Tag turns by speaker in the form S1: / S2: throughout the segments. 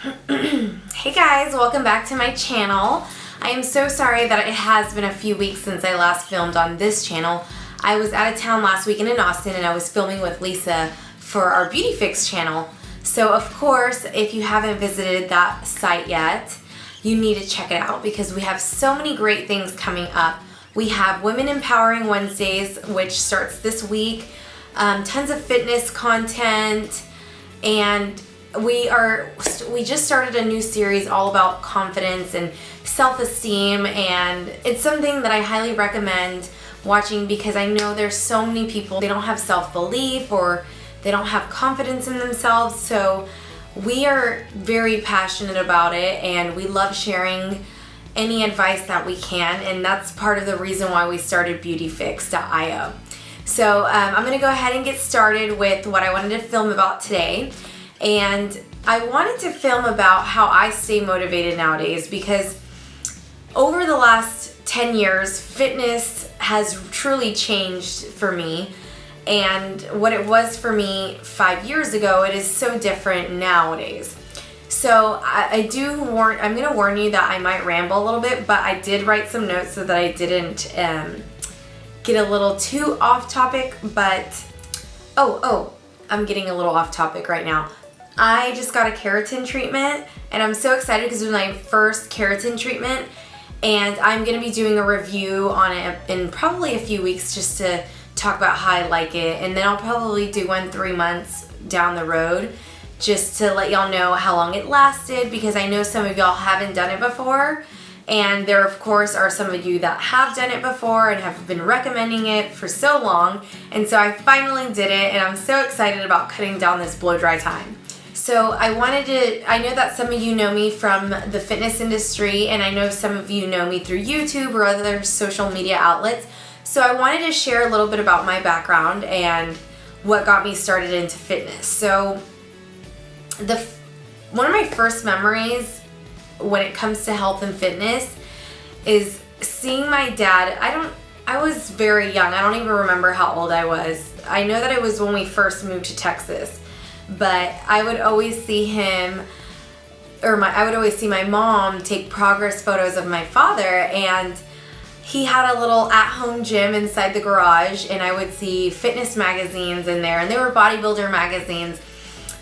S1: Hey guys, welcome back to my channel. I am so sorry that it has been a few weeks since I last filmed on this channel. I was out of town last weekend in Austin and I was filming with Lisa for our Beauty Fix channel. So of course, if you haven't visited that site yet, you need to check it out because we have so many great things coming up. We have Women Empowering Wednesdays, which starts this week. Tons of fitness content, and we just started a new series all about confidence and self-esteem, and it's something that I highly recommend watching because I know there's so many people, they don't have self-belief or they don't have confidence in themselves. So we are very passionate about it and we love sharing any advice that we can, and that's part of the reason why we started beautyfix.io. So I'm going to go ahead and get started with what I wanted to film about today. And I wanted to film about how I stay motivated nowadays because over the last 10 years, fitness has truly changed for me. And what it was for me 5 years ago, it is so different nowadays. So I'm going to warn you that I might ramble a little bit, but I did write some notes so that I didn't get a little too off topic. But I'm getting a little off topic right now. I just got a keratin treatment and I'm so excited because it was my first keratin treatment, and I'm going to be doing a review on it in probably a few weeks just to talk about how I like it, and then I'll probably do one 3 months down the road just to let y'all know how long it lasted, because I know some of y'all haven't done it before, and there of course are some of you that have done it before and have been recommending it for so long, and so I finally did it and I'm so excited about cutting down this blow dry time. So I know that some of you know me from the fitness industry, and I know some of you know me through YouTube or other social media outlets. So I wanted to share a little bit about my background and what got me started into fitness. So one of my first memories when it comes to health and fitness is seeing my dad. I was very young. I don't even remember how old I was. I know that it was when we first moved to Texas. But I would always see him, I would always see my mom take progress photos of my father, and he had a little at-home gym inside the garage, and I would see fitness magazines in there, and they were bodybuilder magazines.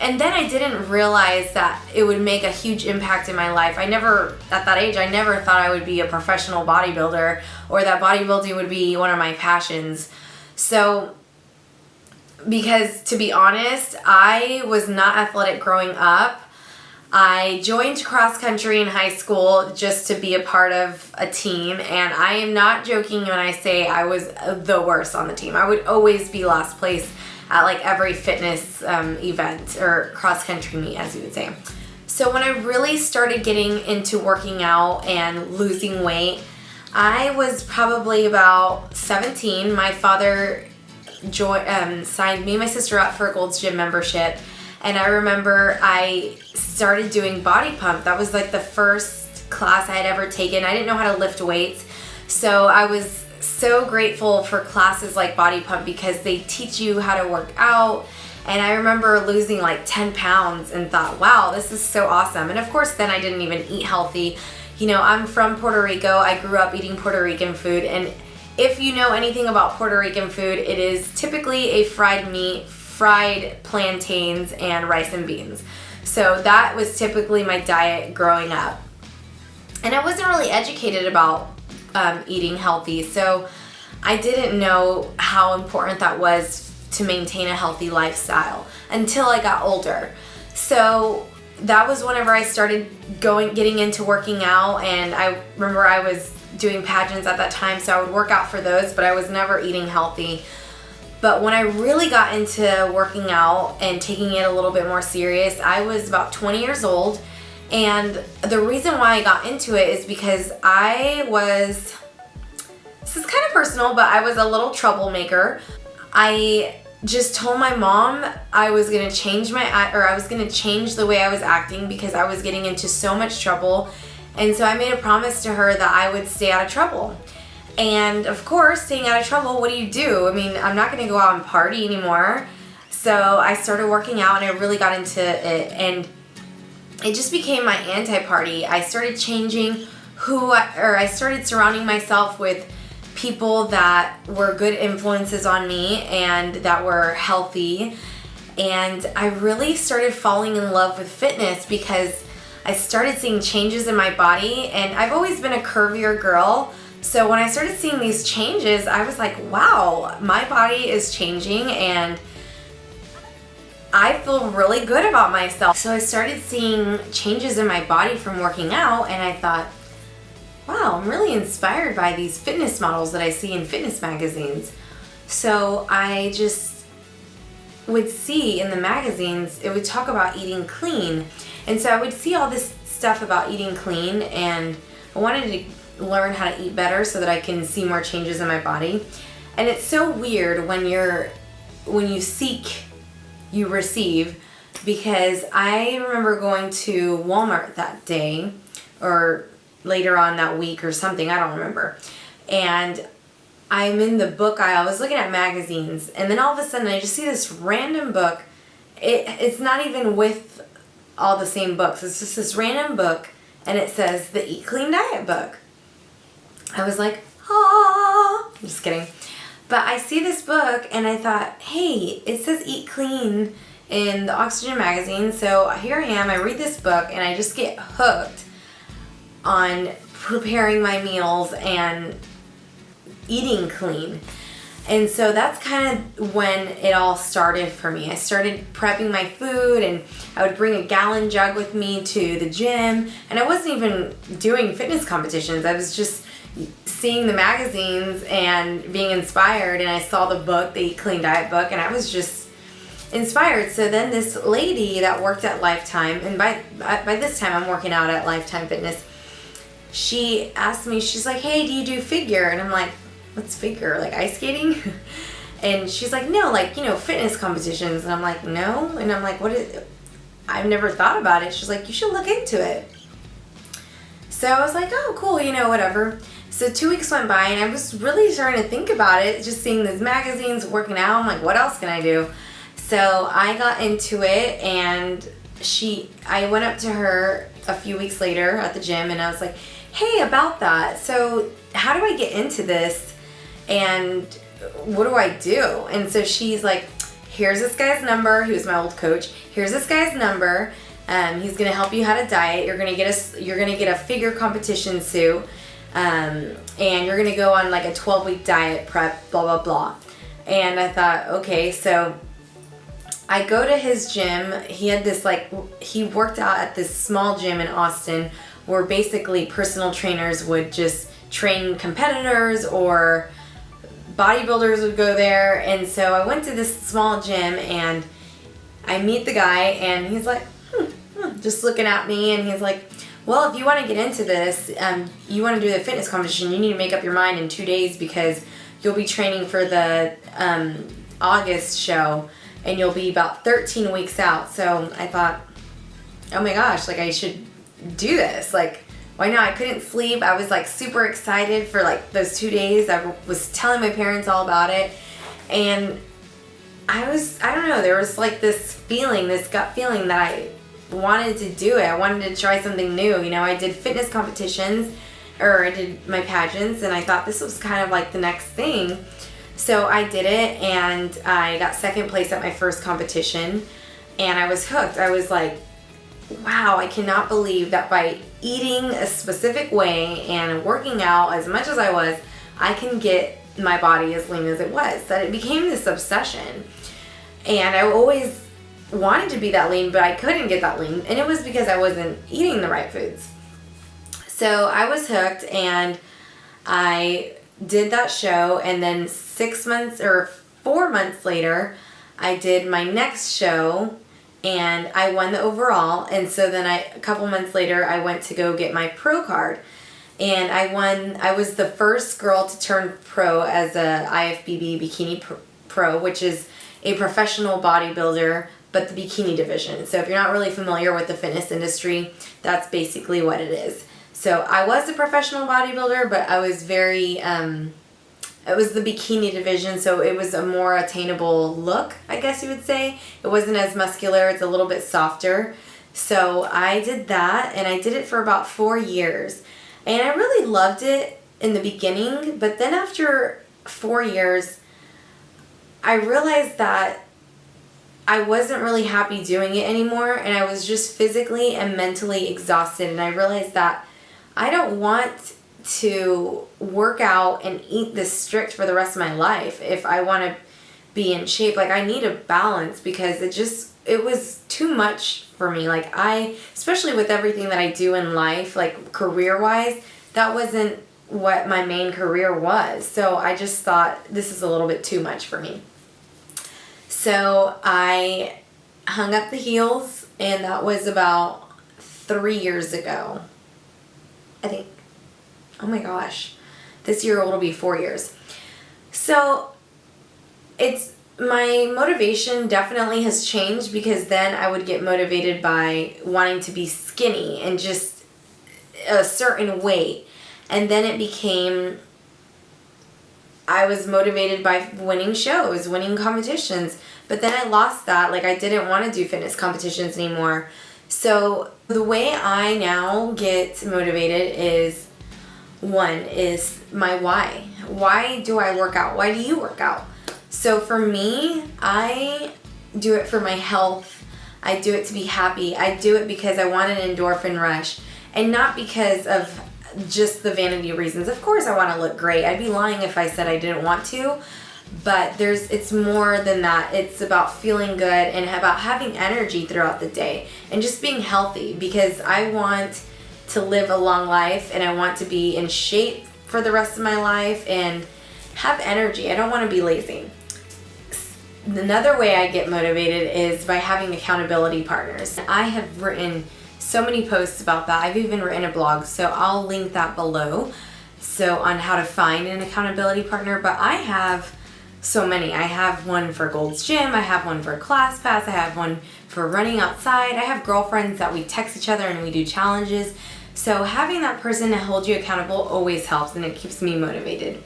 S1: And then I didn't realize that it would make a huge impact in my life. At that age, I never thought I would be a professional bodybuilder or that bodybuilding would be one of my passions. So, because to be honest, I was not athletic growing up. I joined cross country in high school just to be a part of a team, and I am not joking when I say I was the worst on the team. I would always be last place at like every fitness event or cross country meet, as you would say. So when I really started getting into working out and losing weight, I was probably about 17. My father signed me and my sister up for a Gold's Gym membership, and I remember I started doing body pump. That was like the first class I had ever taken. I didn't know how to lift weights, so I was so grateful for classes like body pump because they teach you how to work out. And I remember losing like 10 pounds and thought, wow, this is so awesome. And of course then I didn't even eat healthy. You know, I'm from Puerto Rico. I grew up eating Puerto Rican food, and if you know anything about Puerto Rican food, it is typically a fried meat, fried plantains, and rice and beans. So that was typically my diet growing up. And I wasn't really educated about eating healthy, so I didn't know how important that was to maintain a healthy lifestyle until I got older. So that was whenever I started getting into working out, and I remember I was doing pageants at that time, so I would work out for those, but I was never eating healthy. But when I really got into working out and taking it a little bit more serious, I was about 20 years old, and the reason why I got into it is because this is kind of personal, but I was a little troublemaker. I just told my mom I was gonna change the way I was acting because I was getting into so much trouble. And so I made a promise to her that I would stay out of trouble. And of course, staying out of trouble, what do? I mean, I'm not going to go out and party anymore. So I started working out and I really got into it. And it just became my anti-party. I started changing I started surrounding myself with people that were good influences on me and that were healthy. And I really started falling in love with fitness because I started seeing changes in my body, and I've always been a curvier girl. So when I started seeing these changes, I was like, wow, my body is changing and I feel really good about myself. So I started seeing changes in my body from working out, and I thought, wow, I'm really inspired by these fitness models that I see in fitness magazines. So I just would see in the magazines, it would talk about eating clean. And so I would see all this stuff about eating clean, and I wanted to learn how to eat better so that I can see more changes in my body. And it's so weird when you seek, you receive, because I remember going to Walmart that day or later on that week or something, I don't remember. And I'm in the book aisle, I was looking at magazines, and then all of a sudden I just see this random book. It's not even with all the same books, it's just this random book, and it says the Eat Clean Diet book. I was like, ah, I'm just kidding. But I see this book and I thought, hey, it says Eat Clean in the Oxygen magazine, so here I am, I read this book and I just get hooked on preparing my meals and eating clean. And so that's kind of when it all started for me. I started prepping my food, and I would bring a gallon jug with me to the gym, and I wasn't even doing fitness competitions. I was just seeing the magazines and being inspired, and I saw the book, the Eat Clean Diet book, and I was just inspired. So then this lady that worked at Lifetime, and by this time I'm working out at Lifetime Fitness, she asked me, she's like, hey, do you do figure? And I'm like, what's figure? Like ice skating? And she's like, no, like, fitness competitions. And I'm like, no. And I'm like, what is, I've never thought about it. She's like, you should look into it. So I was like, oh, cool, whatever. So 2 weeks went by, and I was really starting to think about it, just seeing these magazines, working out. I'm like, what else can I do? So I got into it, and I went up to her a few weeks later at the gym, and I was like, hey, about that. So how do I get into this? And what do I do? And so she's like, here's this guy's number. He was my old coach. Here's this guy's number. He's gonna help you how to diet. You're gonna get a figure competition suit, and you're gonna go on like a 12-week diet prep, blah blah blah. And I thought, okay, so I go to his gym. He had this he worked out at this small gym in Austin where basically personal trainers would just train competitors, or bodybuilders would go there. And so I went to this small gym, and I meet the guy, and he's like, just looking at me, and he's like, well, if you want to get into this, you want to do the fitness competition, you need to make up your mind in 2 days, because you'll be training for the August show, and you'll be about 13 weeks out. So I thought, oh my gosh, I should do this. Why not? I couldn't sleep. I was super excited for those 2 days. I was telling my parents all about it, and I don't know, there was this feeling, this gut feeling that I wanted to do it. I wanted to try something new. I did fitness competitions, or I did my pageants, and I thought this was kind of the next thing. So I did it, and I got second place at my first competition, and I was hooked. I was like, wow, I cannot believe that by eating a specific way and working out as much as I was, I can get my body as lean as it was. That it became this obsession. And I always wanted to be that lean, but I couldn't get that lean, and it was because I wasn't eating the right foods. So I was hooked, and I did that show, and then 6 months or 4 months later, I did my next show, and I won the overall. And so then a couple months later, I went to go get my pro card, and I won. I was the first girl to turn pro as a IFBB bikini pro, which is a professional bodybuilder, but the bikini division. So if you're not really familiar with the fitness industry, that's basically what it is. So I was a professional bodybuilder, but I was very, it was the bikini division, so it was a more attainable look, I guess you would say. It wasn't as muscular, it's a little bit softer. So I did that, and I did it for about 4 years. And I really loved it in the beginning, but then after 4 years, I realized that I wasn't really happy doing it anymore, and I was just physically and mentally exhausted. And I realized that I don't want to work out and eat this strict for the rest of my life if I want to be in shape. Like, I need a balance, because it was too much for me. Like, especially with everything that I do in life, like career-wise, that wasn't what my main career was. So I just thought, this is a little bit too much for me. So I hung up the heels, and that was about 3 years ago, I think. Oh my gosh. This year it'll be 4 years. So my motivation definitely has changed, because then I would get motivated by wanting to be skinny and just a certain weight. And then it became, I was motivated by winning shows, winning competitions. But then I lost that. Like, I didn't want to do fitness competitions anymore. So the way I now get motivated is, one is my why. Why do I work out? Why do you work out? So for me, I do it for my health. I do it to be happy. I do it because I want an endorphin rush, and not because of just the vanity reasons. Of course I want to look great. I'd be lying if I said I didn't want to, but it's more than that. It's about feeling good and about having energy throughout the day and just being healthy, because I want to live a long life, and I want to be in shape for the rest of my life and have energy. I don't want to be lazy. Another way I get motivated is by having accountability partners. I have written so many posts about that. I've even written a blog, so I'll link that below, so on how to find an accountability partner. But I have so many. I have one for Gold's Gym, I have one for ClassPass, I have one for running outside. I have girlfriends that we text each other and we do challenges. So having that person to hold you accountable always helps, and it keeps me motivated.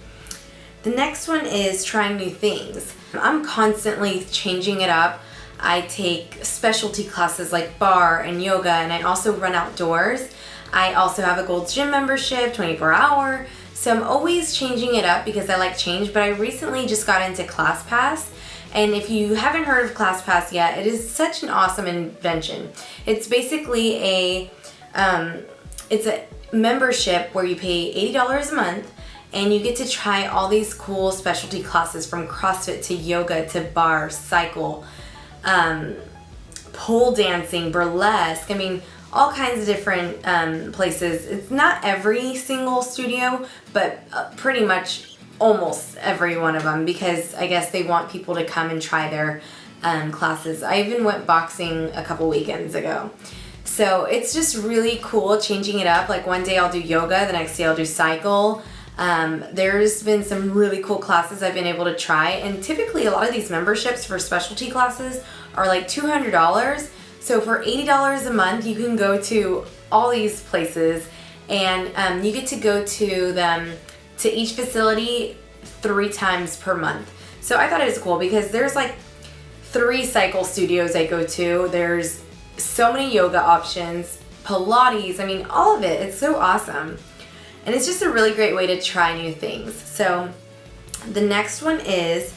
S1: The next one is trying new things. I'm constantly changing it up. I take specialty classes like bar and yoga, and I also run outdoors. I also have a Gold's Gym membership, 24-hour. So I'm always changing it up because I like change, but I recently just got into ClassPass. And if you haven't heard of ClassPass yet, it is such an awesome invention. It's basically it's a membership where you pay $80 a month, and you get to try all these cool specialty classes, from CrossFit to yoga to bar, cycle, pole dancing, burlesque. I mean, all kinds of different places. It's not every single studio, but pretty much almost every one of them, because I guess they want people to come and try their classes. I even went boxing a couple weekends ago. So it's just really cool changing it up. Like, one day I'll do yoga, the next day I'll do cycle. There's been some really cool classes I've been able to try, and typically a lot of these memberships for specialty classes are like $200. So for $80 a month, you can go to all these places, and you get to go to them, to each facility 3 times per month. So I thought it was cool, because there's like 3 cycle studios I go to. There's so many yoga options, Pilates, I mean, all of it. It's so awesome. And it's just a really great way to try new things. So the next one is,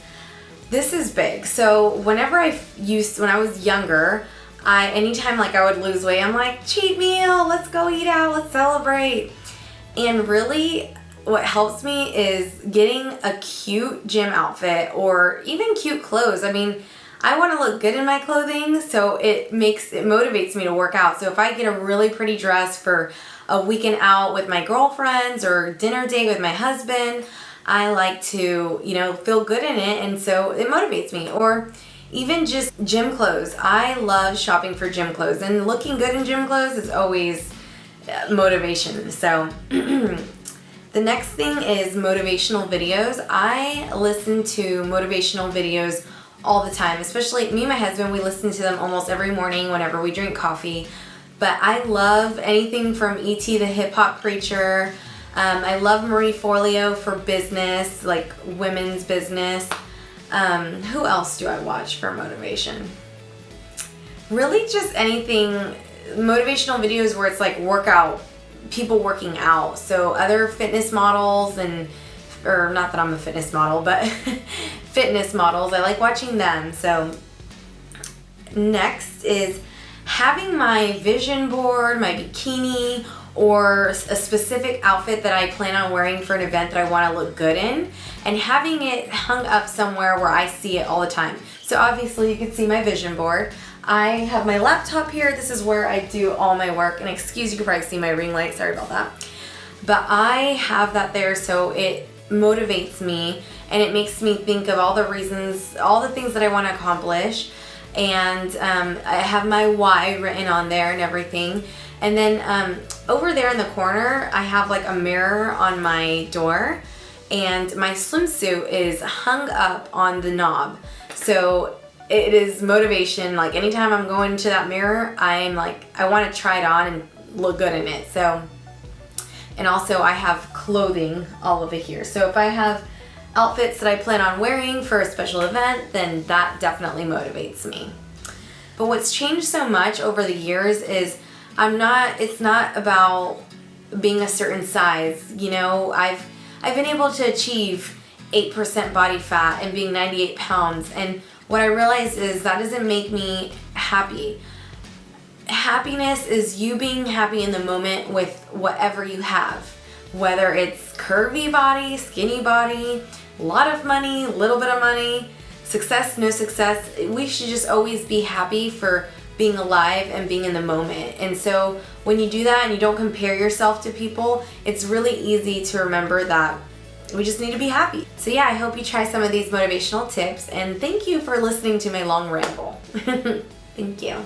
S1: this is big. So when I was younger, anytime like I would lose weight, I'm like, cheat meal, let's go eat out, let's celebrate. And really what helps me is getting a cute gym outfit, or even cute clothes. I mean, I want to look good in my clothing, so it motivates me to work out. So if I get a really pretty dress for a weekend out with my girlfriends or dinner date with my husband, I like to, feel good in it, and so it motivates me. Or even just gym clothes. I love shopping for gym clothes, and looking good in gym clothes is always motivation. So the next thing is motivational videos. I listen to motivational videos all the time, especially me and my husband. We listen to them almost every morning whenever we drink coffee. But I love anything from E.T. the Hip Hop Preacher. I love Marie Forleo for business, like women's business. Who else do I watch for motivation? Really just anything motivational videos where it's like people working out. So other fitness models or not that I'm a fitness model, but fitness models, I like watching them. So next is having my vision board, my bikini, or a specific outfit that I plan on wearing for an event that I want to look good in, and having it hung up somewhere where I see it all the time. So obviously you can see my vision board. I have my laptop here. This is where I do all my work, and excuse, you can probably see my ring light, sorry about that. But I have that there so it motivates me, and it makes me think of all the reasons, all the things that I want to accomplish. And I have my why written on there and everything. And then over there in the corner, I have like a mirror on my door, and my swimsuit is hung up on the knob. So it is motivation. Like anytime I'm going to that mirror, I'm like, I want to try it on and look good in it. So, and also I have clothing all over here. So if I have outfits that I plan on wearing for a special event, then that definitely motivates me. But what's changed so much over the years is it's not about being a certain size. You know, I've been able to achieve 8% body fat and being 98 pounds. And what I realized is that doesn't make me happy. Happiness is you being happy in the moment with whatever you have. Whether it's curvy body, skinny body, a lot of money, little bit of money, success, no success. We should just always be happy for being alive and being in the moment. And so when you do that and you don't compare yourself to people, it's really easy to remember that we just need to be happy. So yeah, I hope you try some of these motivational tips, and thank you for listening to my long ramble. Thank you.